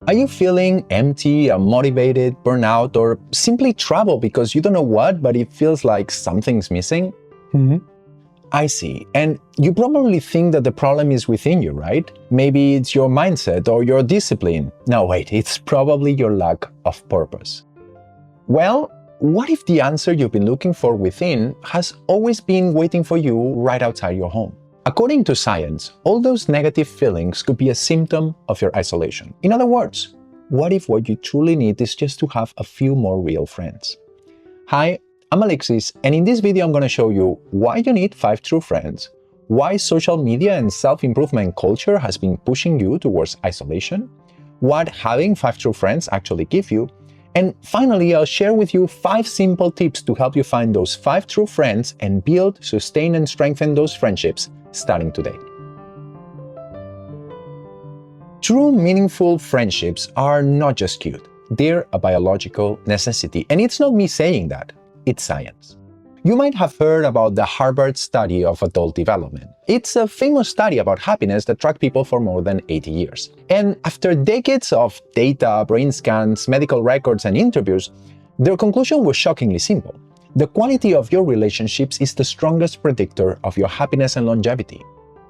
Are you feeling empty, unmotivated, burnout, or simply troubled because you don't know what, but it feels like something's missing? I see. And you probably think that the problem is within you, right? Maybe it's your mindset or your discipline. No, wait, it's probably your lack of purpose. Well, what if the answer you've been looking for within has always been waiting for you right outside your home? According to science, all those negative feelings could be a symptom of your isolation. In other words, what if what you truly need is just to have a few more real friends? Hi, I'm Alexis, and in this video I'm going to show you why you need 5 true friends, why social media and self-improvement culture has been pushing you towards isolation, what having 5 true friends actually give you, and finally I'll share with you 5 simple tips to help you find those 5 true friends and build, sustain, and strengthen those friendships starting today. True, meaningful friendships are not just cute. They're a biological necessity. And it's not me saying that, it's science. You might have heard about the Harvard study of adult development. It's a famous study about happiness that tracked people for more than 80 years. And after decades of data, brain scans, medical records, and interviews, their conclusion was shockingly simple. The quality of your relationships is the strongest predictor of your happiness and longevity.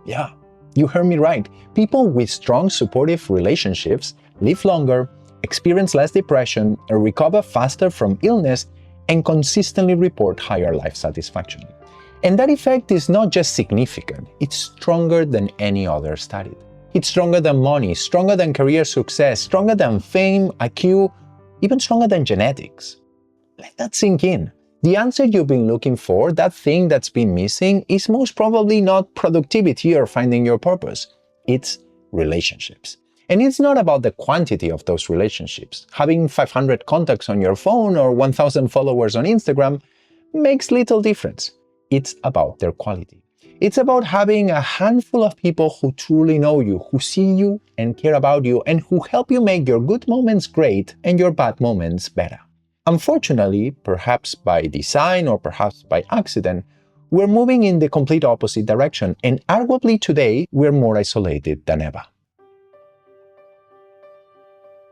Yeah, you heard me right. People with strong, supportive relationships live longer, experience less depression, and recover faster from illness, and consistently report higher life satisfaction. And that effect is not just significant, it's stronger than any other study. It's stronger than money, stronger than career success, stronger than fame, IQ, even stronger than genetics. Let that sink in. The answer you've been looking for, that thing that's been missing, is most probably not productivity or finding your purpose. It's relationships. And it's not about the quantity of those relationships. Having 500 contacts on your phone or 1,000 followers on Instagram makes little difference. It's about their quality. It's about having a handful of people who truly know you, who see you and care about you, and who help you make your good moments great and your bad moments better. Unfortunately, perhaps by design or perhaps by accident, we're moving in the complete opposite direction, and arguably today, we're more isolated than ever.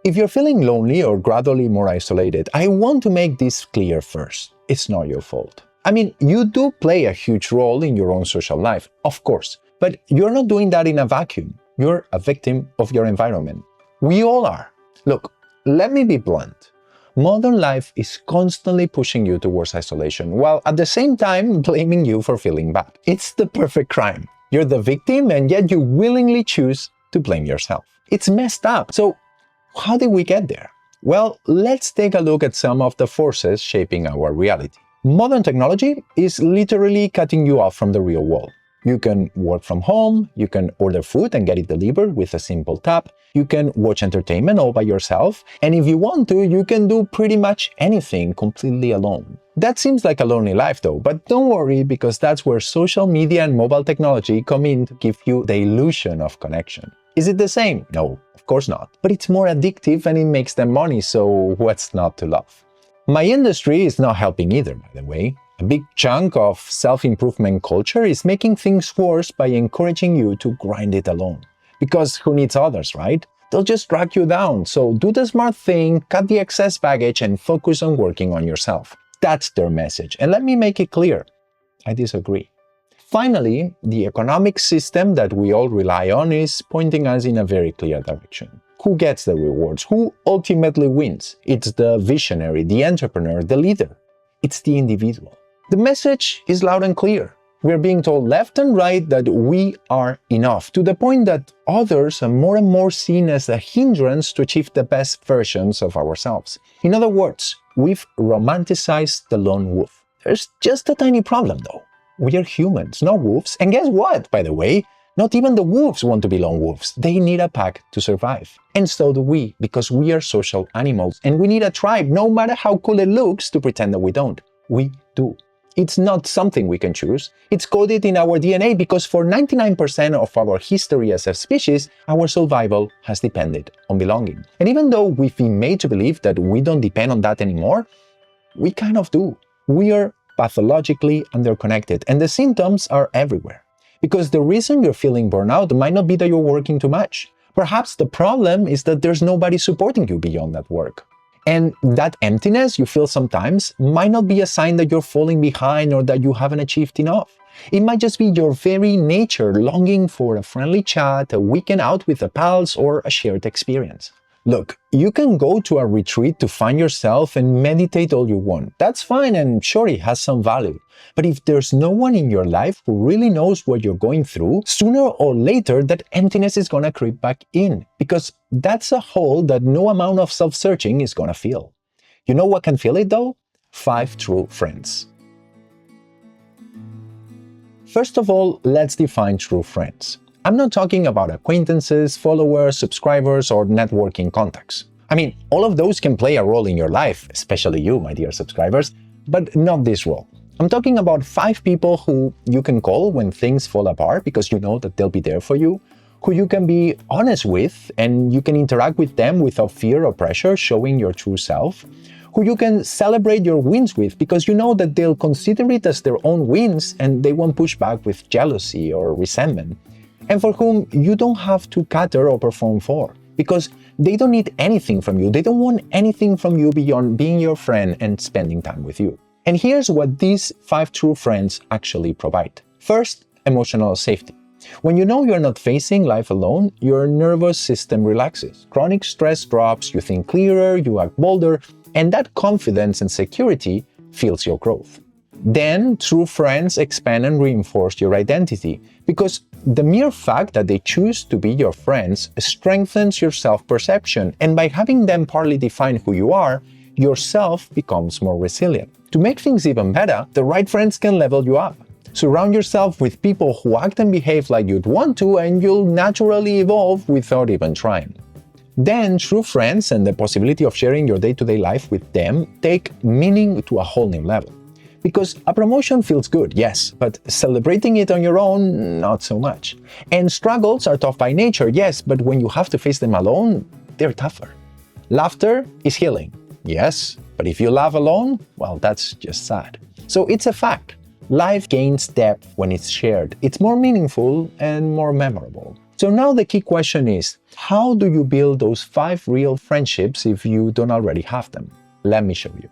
If you're feeling lonely or gradually more isolated, I want to make this clear first. It's not your fault. I mean, you do play a huge role in your own social life, of course, but you're not doing that in a vacuum. You're a victim of your environment. We all are. Look, let me be blunt. Modern life is constantly pushing you towards isolation, while at the same time blaming you for feeling bad. It's the perfect crime. You're the victim, and yet you willingly choose to blame yourself. It's messed up. So, how did we get there? Well, let's take a look at some of the forces shaping our reality. Modern technology is literally cutting you off from the real world. You can work from home, you can order food and get it delivered with a simple tap, you can watch entertainment all by yourself, and if you want to, you can do pretty much anything completely alone. That seems like a lonely life though, but don't worry, because that's where social media and mobile technology come in to give you the illusion of connection. Is it the same? No, of course not. But it's more addictive and it makes them money, so what's not to love? My industry is not helping either, by the way. A big chunk of self-improvement culture is making things worse by encouraging you to grind it alone. Because who needs others, right? They'll just drag you down, so do the smart thing, cut the excess baggage, and focus on working on yourself. That's their message, and let me make it clear, I disagree. Finally, the economic system that we all rely on is pointing us in a very clear direction. Who gets the rewards? Who ultimately wins? It's the visionary, the entrepreneur, the leader. It's the individual. The message is loud and clear. We're being told left and right that we are enough, to the point that others are more and more seen as a hindrance to achieve the best versions of ourselves. In other words, we've romanticized the lone wolf. There's just a tiny problem though. We are humans, not wolves. And guess what, by the way? Not even the wolves want to be lone wolves. They need a pack to survive. And so do we, because we are social animals, and we need a tribe, no matter how cool it looks to pretend that we don't. We do. It's not something we can choose. It's coded in our DNA because for 99% of our history as a species, our survival has depended on belonging. And even though we've been made to believe that we don't depend on that anymore, we kind of do. We are pathologically underconnected, and the symptoms are everywhere. Because the reason you're feeling burnout might not be that you're working too much, Perhaps the problem is that there's nobody supporting you beyond that work. And that emptiness you feel sometimes might not be a sign that you're falling behind or that you haven't achieved enough. It might just be your very nature longing for a friendly chat, a weekend out with the pals, or a shared experience. Look, you can go to a retreat to find yourself and meditate all you want. That's fine, and sure, it has some value. But if there's no one in your life who really knows what you're going through, sooner or later that emptiness is gonna creep back in, because that's a hole that no amount of self-searching is gonna fill. You know what can fill it though? 5 true friends. First of all, let's define true friends. I'm not talking about acquaintances, followers, subscribers, or networking contacts. I mean, all of those can play a role in your life, especially you, my dear subscribers, but not this role. I'm talking about 5 people who you can call when things fall apart because you know that they'll be there for you, who you can be honest with and you can interact with them without fear or pressure, showing your true self, who you can celebrate your wins with because you know that they'll consider it as their own wins and they won't push back with jealousy or resentment, and for whom you don't have to cater or perform for, because they don't need anything from you. They don't want anything from you beyond being your friend and spending time with you. And here's what these 5 true friends actually provide. First, emotional safety. When you know you're not facing life alone, your nervous system relaxes. Chronic stress drops, you think clearer, you act bolder, and that confidence and security fuels your growth. Then, true friends expand and reinforce your identity, because the mere fact that they choose to be your friends strengthens your self-perception, and by having them partly define who you are, yourself becomes more resilient. To make things even better, the right friends can level you up. Surround yourself with people who act and behave like you'd want to, and you'll naturally evolve without even trying. Then, true friends and the possibility of sharing your day-to-day life with them take meaning to a whole new level. Because a promotion feels good, yes, but celebrating it on your own, not so much. And struggles are tough by nature, yes, but when you have to face them alone, they're tougher. Laughter is healing, yes, but if you laugh alone, well, that's just sad. So it's a fact. Life gains depth when it's shared. It's more meaningful and more memorable. So now the key question is, how do you build those 5 real friendships if you don't already have them? Let me show you.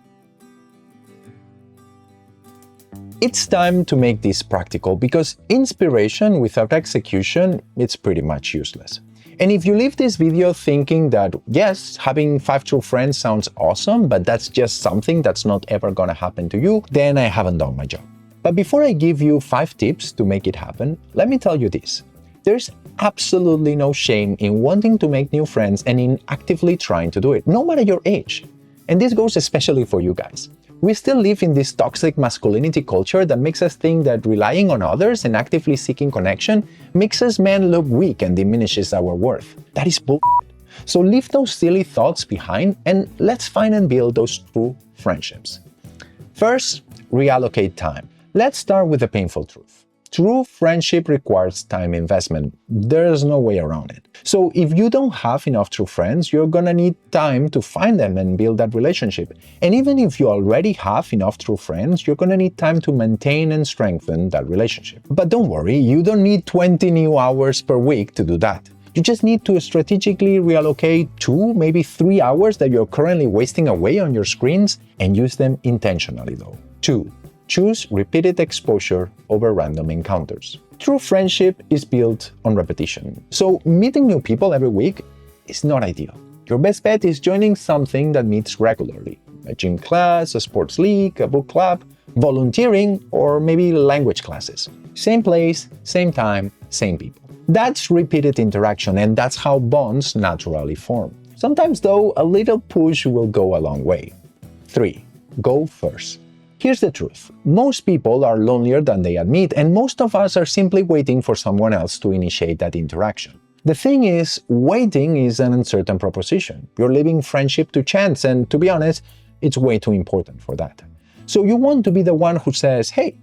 It's time to make this practical because inspiration without execution, it's pretty much useless. And if you leave this video thinking that, yes, having 5 true friends sounds awesome, but that's just something that's not ever gonna happen to you, then I haven't done my job. But before I give you 5 tips to make it happen, let me tell you this. There's absolutely no shame in wanting to make new friends and in actively trying to do it, no matter your age. And this goes especially for you guys. We still live in this toxic masculinity culture that makes us think that relying on others and actively seeking connection makes us men look weak and diminishes our worth. That is bullshit. So leave those silly thoughts behind and let's find and build those true friendships. First, reallocate time. Let's start with the painful truth. True friendship requires time investment. There's no way around it. So if you don't have enough true friends, you're gonna need time to find them and build that relationship. And even if you already have enough true friends, you're gonna need time to maintain and strengthen that relationship. But don't worry, you don't need 20 new hours per week to do that. You just need to strategically reallocate 2, maybe 3 hours that you're currently wasting away on your screens and use them intentionally though. 2. Choose repeated exposure over random encounters. True friendship is built on repetition. So meeting new people every week is not ideal. Your best bet is joining something that meets regularly. A gym class, a sports league, a book club, volunteering, or maybe language classes. Same place, same time, same people. That's repeated interaction, and that's how bonds naturally form. Sometimes though, a little push will go a long way. 3. Go first. Here's the truth. Most people are lonelier than they admit, and most of us are simply waiting for someone else to initiate that interaction. The thing is, waiting is an uncertain proposition. You're leaving friendship to chance, and to be honest, it's way too important for that. So you want to be the one who says, hey,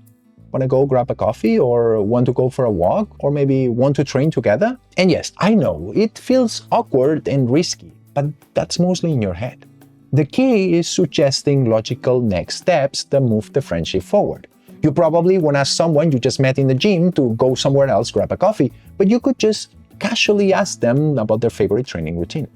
wanna go grab a coffee, or want to go for a walk, or maybe want to train together? And yes, I know, it feels awkward and risky, but that's mostly in your head. The key is suggesting logical next steps that move the friendship forward. You probably won't ask someone you just met in the gym to go somewhere else grab a coffee, but you could just casually ask them about their favorite training routine.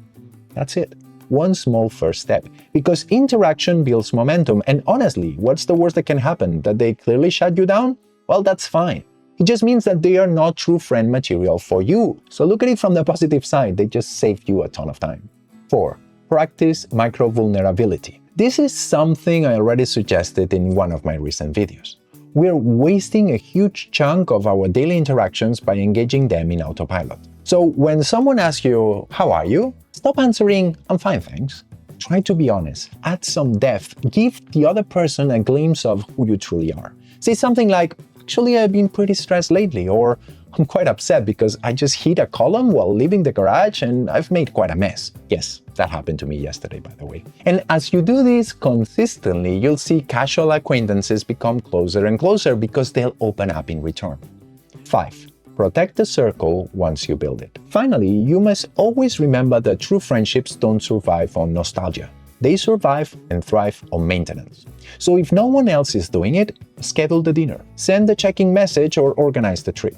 That's it. One small first step, because interaction builds momentum, and honestly, what's the worst that can happen? That they clearly shut you down? Well, that's fine. It just means that they are not true friend material for you. So look at it from the positive side, they just saved you a ton of time. 4. Practice micro-vulnerability. This is something I already suggested in one of my recent videos. We're wasting a huge chunk of our daily interactions by engaging them in autopilot. So when someone asks you, "How are you?" stop answering, "I'm fine, thanks." Try to be honest, add some depth, give the other person a glimpse of who you truly are. Say something like, "Actually, I've been pretty stressed lately," or "I'm quite upset because I just hit a column while leaving the garage and I've made quite a mess." Yes, that happened to me yesterday, by the way. And as you do this consistently, you'll see casual acquaintances become closer and closer because they'll open up in return. 5. Protect the circle once you build it. Finally, you must always remember that true friendships don't survive on nostalgia. They survive and thrive on maintenance. So if no one else is doing it, schedule the dinner, send the checking message, or organize the trip.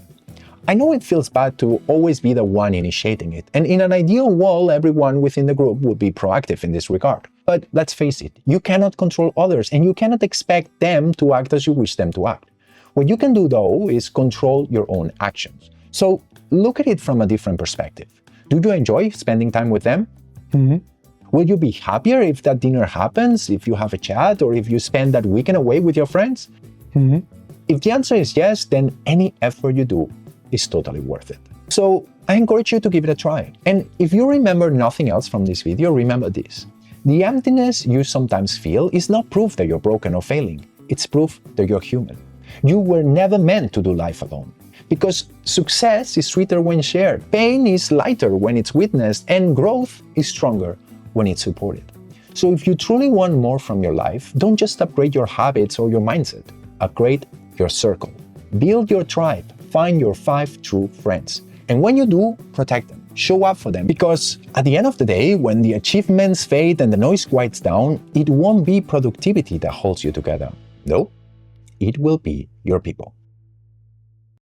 I know it feels bad to always be the one initiating it, and in an ideal world, everyone within the group would be proactive in this regard. But let's face it, you cannot control others, and you cannot expect them to act as you wish them to act. What you can do, though, is control your own actions. So look at it from a different perspective. Do you enjoy spending time with them? Will you be happier if that dinner happens, if you have a chat, or if you spend that weekend away with your friends? If the answer is yes, then any effort you do is totally worth it. So I encourage you to give it a try. And if you remember nothing else from this video, remember this. The emptiness you sometimes feel is not proof that you're broken or failing. It's proof that you're human. You were never meant to do life alone. Because success is sweeter when shared, pain is lighter when it's witnessed, and growth is stronger when it's supported. So if you truly want more from your life, don't just upgrade your habits or your mindset. Upgrade your circle. Build your tribe. Find your 5 true friends. And when you do, protect them. Show up for them. Because at the end of the day, when the achievements fade and the noise quiets down, it won't be productivity that holds you together. No, it will be your people.